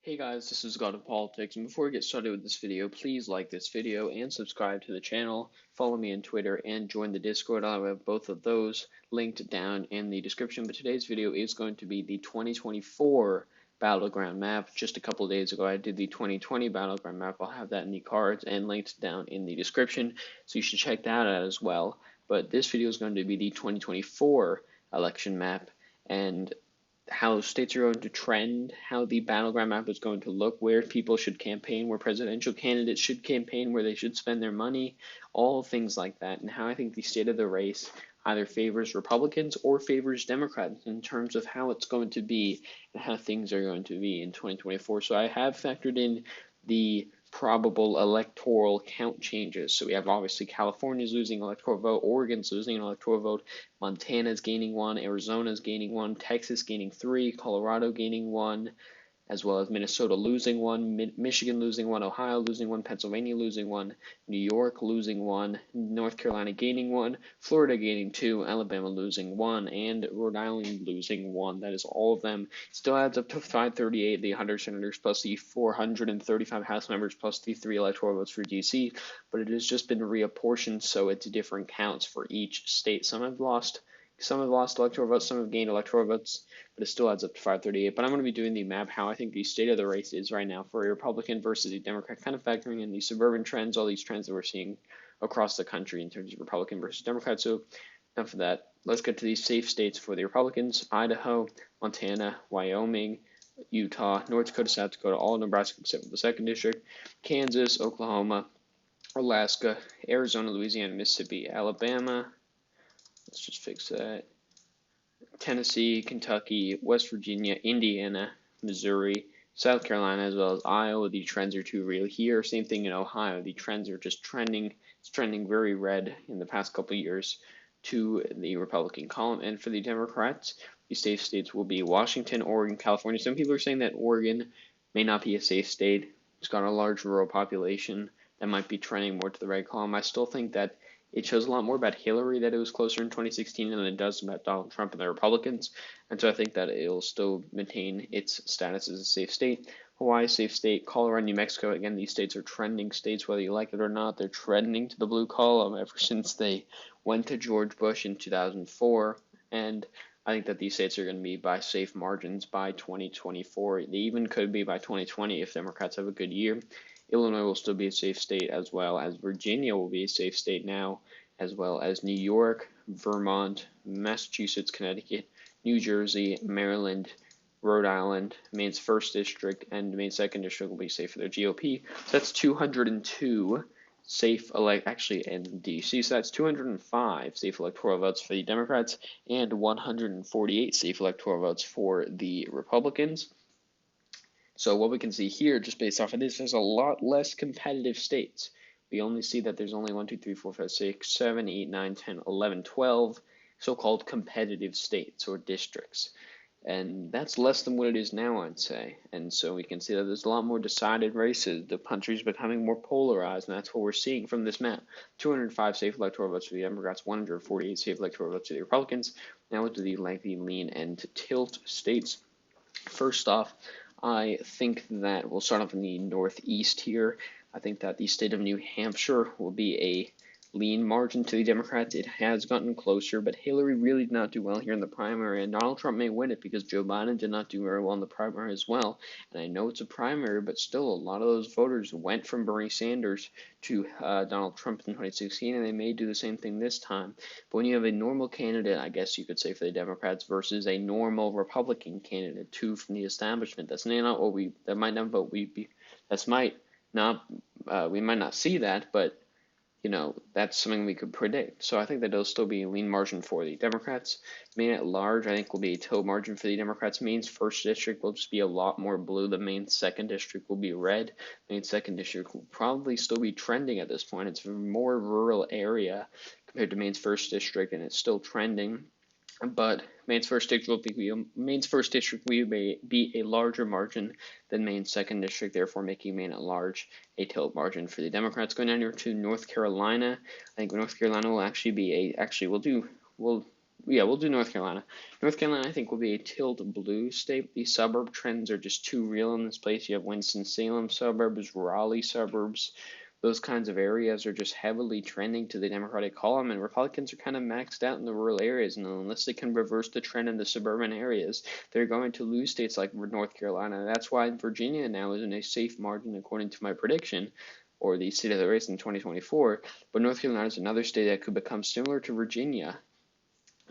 Hey guys, this is God of Politics, and before we get started with this video, please like this video and subscribe to the channel, follow me on Twitter, and join the Discord. I'll have both of those linked down in the description, but today's video is going to be the 2024 Battleground Map. Just a couple days ago, I did the 2020 Battleground Map. I'll have that in the cards and linked down in the description, so you should check that out as well. But this video is going to be the 2024 election map, and how states are going to trend, how the battleground map is going to look, where people should campaign, where presidential candidates should campaign, where they should spend their money, all things like that, and how I think the state of the race either favors Republicans or favors Democrats in terms of how it's going to be and how things are going to be in 2024. So I have factored in the probable electoral count changes. So we have obviously California's losing electoral vote, Oregon's losing an electoral vote, Montana's gaining one, Arizona's gaining one, Texas gaining three, Colorado gaining one, as well as Minnesota losing one, Michigan losing one, Ohio losing one, Pennsylvania losing one, New York losing one, North Carolina gaining one, Florida gaining two, Alabama losing one, and Rhode Island losing one. That is all of them. Still adds up to 538, the 100 senators plus the 435 House members plus the 3 electoral votes for D.C., but it has just been reapportioned, so it's different counts for each state. Some have lost electoral votes, some have gained electoral votes, but it still adds up to 538. But I'm going to be doing the map how I think the state of the race is right now for a Republican versus a Democrat, kind of factoring in the suburban trends, all these trends that we're seeing across the country in terms of Republican versus Democrat. So enough of that. Let's get to these safe states for the Republicans: Idaho, Montana, Wyoming, Utah, North Dakota, South Dakota, all Nebraska except for the 2nd district, Kansas, Oklahoma, Alaska, Arizona, Louisiana, Mississippi, Alabama. Let's just fix that. Tennessee, Kentucky, West Virginia, Indiana, Missouri, South Carolina, as well as Iowa. The trends are too real here. Same thing in Ohio. The trends are just trending. It's trending very red in the past couple of years to the Republican column. And for the Democrats, the safe states will be Washington, Oregon, California. Some people are saying that Oregon may not be a safe state. It's got a large rural population that might be trending more to the red column. I still think that it shows a lot more about Hillary that it was closer in 2016 than it does about Donald Trump and the Republicans. And so I think that it'll still maintain its status as a safe state. Hawaii, safe state. Colorado, New Mexico. Again, these states are trending states, whether you like it or not. They're trending to the blue column ever since they went to George Bush in 2004. And I think that these states are going to be by safe margins by 2024. They even could be by 2020 if Democrats have a good year. Illinois will still be a safe state, as well as Virginia will be a safe state now, as well as New York, Vermont, Massachusetts, Connecticut, New Jersey, Maryland, Rhode Island, Maine's 1st district, and Maine's 2nd district will be safe for their GOP. So that's 202 safe in D.C. So that's 205 safe electoral votes for the Democrats and 148 safe electoral votes for the Republicans. So what we can see here, just based off of this, there's a lot less competitive states. We only see that there's only 1, 2, 3, 4, 5, 6, 7, 8, 9, 10, 11, 12 so-called competitive states or districts. And that's less than what it is now, I'd say. And so we can see that there's a lot more decided races. The country's becoming more polarized, and that's what we're seeing from this map. 205 safe electoral votes for the Democrats, 148 safe electoral votes for the Republicans. Now to the lengthy, lean, and tilt states. First off, I think that we'll start off in the Northeast here. I think that the state of New Hampshire will be a lean margin to the Democrats. It has gotten closer, but Hillary really did not do well here in the primary, and Donald Trump may win it because Joe Biden did not do very well in the primary as well. And I know it's a primary, but still, a lot of those voters went from Bernie Sanders to Donald Trump in 2016, and they may do the same thing this time. But when you have a normal candidate, I guess you could say for the Democrats, versus a normal Republican candidate, two from the establishment, we might not see that, but that's something we could predict. So I think that it'll still be a lean margin for the Democrats. Maine at large, I think, will be a tilt margin for the Democrats. Maine's 1st district will just be a lot more blue. The Maine's 2nd district will be red. Maine's 2nd district will probably still be trending at this point. It's a more rural area compared to Maine's 1st district, and it's still trending. But Maine's 1st district will be a larger margin than Maine's 2nd district, therefore making Maine at large a tilt margin for the Democrats. Going down here to North Carolina, I think North Carolina will actually be we'll Yeah, we'll do North Carolina. North Carolina, I think, will be a tilt blue state. The suburb trends are just too real in this place. You have Winston-Salem suburbs, Raleigh suburbs. Those kinds of areas are just heavily trending to the Democratic column, and Republicans are kind of maxed out in the rural areas. And unless they can reverse the trend in the suburban areas, they're going to lose states like North Carolina. That's why Virginia now is in a safe margin, according to my prediction, or the state of the race in 2024. But North Carolina is another state that could become similar to Virginia,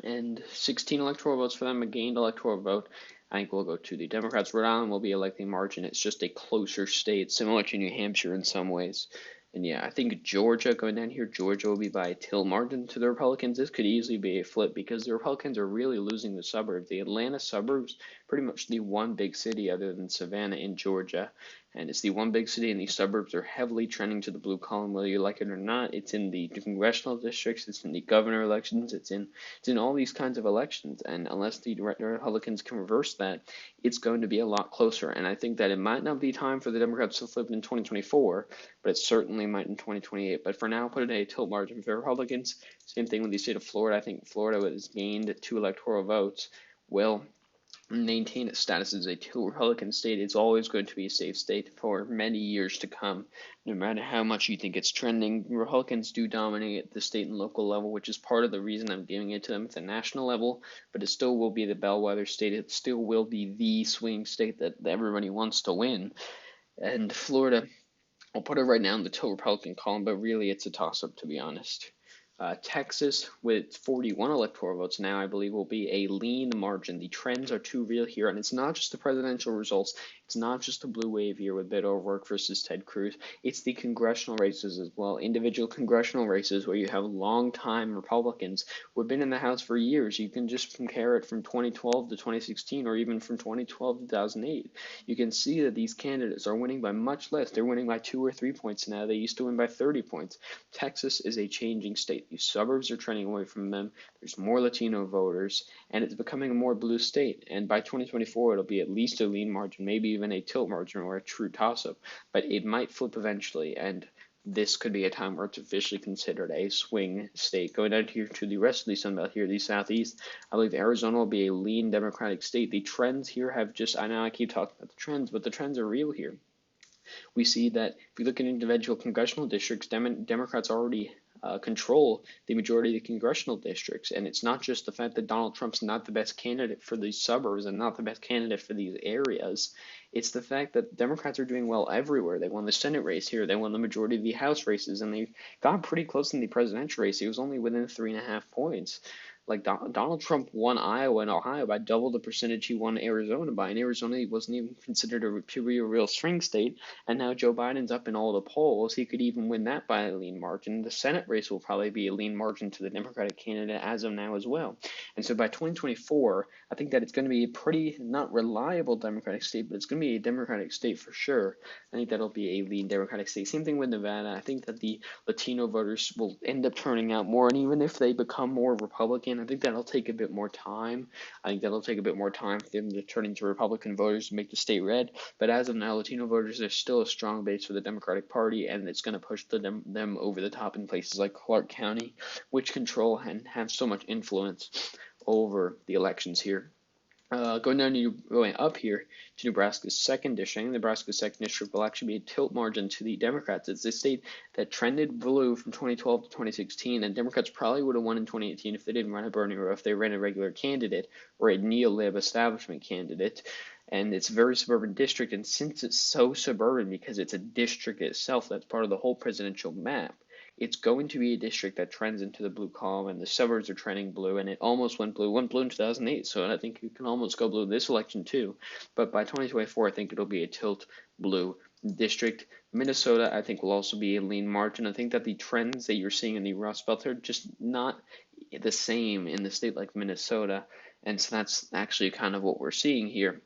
and 16 electoral votes for them, a gained electoral vote. I think we'll go to the Democrats. Rhode Island will be a likely margin. It's just a closer state, similar to New Hampshire in some ways. And yeah, I think Georgia, going down here, Georgia will be by a till margin to the Republicans. This could easily be a flip because the Republicans are really losing the suburbs. The Atlanta suburbs, pretty much the one big city other than Savannah in Georgia. And it's the one big city, and the suburbs are heavily trending to the blue column, whether you like it or not. It's in the congressional districts, it's in the governor elections, it's in all these kinds of elections. And unless the Republicans can reverse that, it's going to be a lot closer. And I think that it might not be time for the Democrats to flip in 2024, but it certainly might in 2028. But for now, put it at a tilt margin for Republicans. Same thing with the state of Florida. I think Florida has gained 2 electoral votes. Will maintain its status as a tilt Republican state. It's always going to be a safe state for many years to come, no matter how much you think it's trending. Republicans do dominate at the state and local level, which is part of the reason I'm giving it to them at the national level, but it still will be the bellwether state. It still will be the swing state that everybody wants to win. And Florida, I'll put it right now in the tilt Republican column, but really it's a toss-up, to be honest. Texas, with 41 electoral votes now, I believe will be a lean margin. The trends are too real here, and it's not just the presidential results. It's not just the blue wave here with Beto O'Rourke versus Ted Cruz. It's the congressional races as well, individual congressional races where you have long-time Republicans who have been in the House for years. You can just compare it from 2012 to 2016, or even from 2012 to 2008. You can see that these candidates are winning by much less. They're winning by 2 or 3 points now. They used to win by 30 points. Texas is a changing state. The suburbs are trending away from them. There's more Latino voters, and it's becoming a more blue state. And by 2024, it'll be at least a lean margin, maybe even a tilt margin or a true toss-up. But it might flip eventually, and this could be a time where it's officially considered a swing state. Going down here to the rest of the Sun Belt here, the Southeast, I believe Arizona will be a lean Democratic state. The trends here have just, I know I keep talking about the trends, but the trends are real here. We see that if we look at individual congressional districts, Democrats already control the majority of the congressional districts. And it's not just the fact that Donald Trump's not the best candidate for these suburbs and not the best candidate for these areas. It's the fact that Democrats are doing well everywhere. They won the Senate race here. They won the majority of the House races, and they got pretty close in the presidential race. He was only within 3.5 points. Like Donald Trump won Iowa and Ohio by double the percentage he won Arizona by. And Arizona wasn't even considered to be a real swing state. And now Joe Biden's up in all the polls. He could even win that by a lean margin. The Senate race will probably be a lean margin to the Democratic candidate as of now as well. And so by 2024, I think that it's going to be a pretty, not reliable Democratic state, but it's going to be a Democratic state for sure. I think that'll be a lean Democratic state. Same thing with Nevada. I think that the Latino voters will end up turning out more. And even if they become more Republican, I think that'll take a bit more time. I think that'll take a bit more time for them to turn into Republican voters to make the state red. But as of now, Latino voters are still a strong base for the Democratic Party, and it's going to push them over the top in places like Clark County, which control and have so much influence over the elections here. Going up here to Nebraska's 2nd district. Nebraska's 2nd district will actually be a tilt margin to the Democrats. It's a state that trended blue from 2012 to 2016, and Democrats probably would have won in 2018 if they didn't run a Bernie or if they ran a regular candidate or a neo-lib establishment candidate. And it's a very suburban district, and since it's so suburban because it's a district itself that's part of the whole presidential map, it's going to be a district that trends into the blue column, and the suburbs are trending blue, and it almost went blue in 2008, so I think you can almost go blue this election too. But by 2024, I think it'll be a tilt blue district. Minnesota, I think, will also be a lean margin. I think that the trends that you're seeing in the Rust Belt are just not the same in the state like Minnesota, and so that's actually kind of what we're seeing here.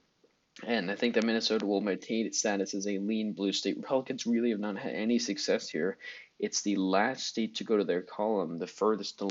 And I think that Minnesota will maintain its status as a lean blue state. Republicans really have not had any success here. It's the last state to go to their column, the furthest,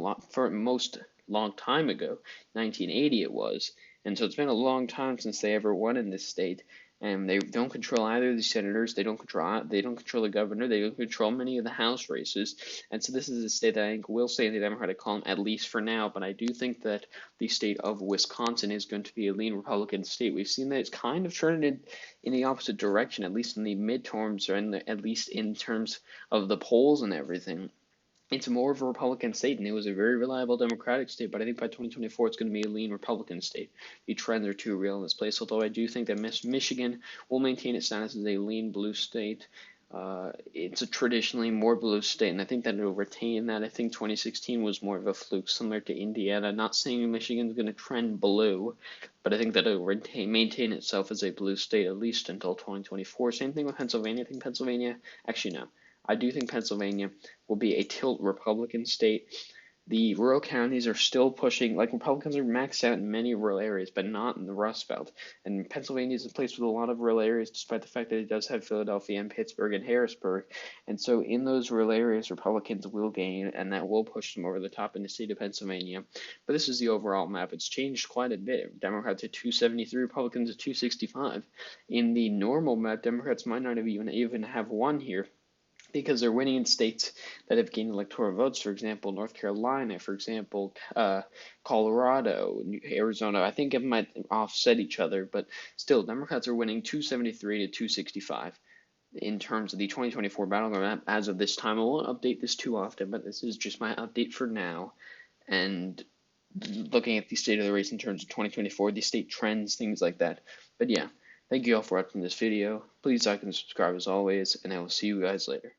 most long time ago, 1980 it was. And so it's been a long time since they ever won in this state. and they don't control either of the senators. They don't control the governor. They don't control many of the House races. And so this is a state that I think will stay in the Democratic column, at least for now. But I do think that the state of Wisconsin is going to be a lean Republican state. We've seen that it's kind of turned in the opposite direction, at least in the midterms, or at least in terms of the polls and everything. It's more of a Republican state, and it was a very reliable Democratic state, but I think by 2024 it's going to be a lean Republican state. The trends are too real in this place, although I do think that Michigan will maintain its status as a lean blue state. It's a traditionally more blue state, and I think that it'll retain that. I think 2016 was more of a fluke, similar to Indiana. Not saying Michigan's going to trend blue, but I think that it'll maintain itself as a blue state at least until 2024. Same thing with Pennsylvania. I think Pennsylvania, actually no, I do think Pennsylvania will be a tilt Republican state. The rural counties are still pushing, like Republicans are maxed out in many rural areas, but not in the Rust Belt. And Pennsylvania is a place with a lot of rural areas, despite the fact that it does have Philadelphia and Pittsburgh and Harrisburg. And so in those rural areas, Republicans will gain, and that will push them over the top in the state of Pennsylvania. But this is the overall map. It's changed quite a bit. Democrats at 273, Republicans at 265. In the normal map, Democrats might not have even have won here, because they're winning in states that have gained electoral votes. For example, North Carolina, for example, Colorado, Arizona. I think it might offset each other, but still, Democrats are winning 273 to 265 in terms of the 2024 Battleground Map as of this time. I won't update this too often, but this is just my update for now. And looking at the state of the race in terms of 2024, the state trends, things like that. But yeah, thank you all for watching this video. Please like and subscribe as always, and I will see you guys later.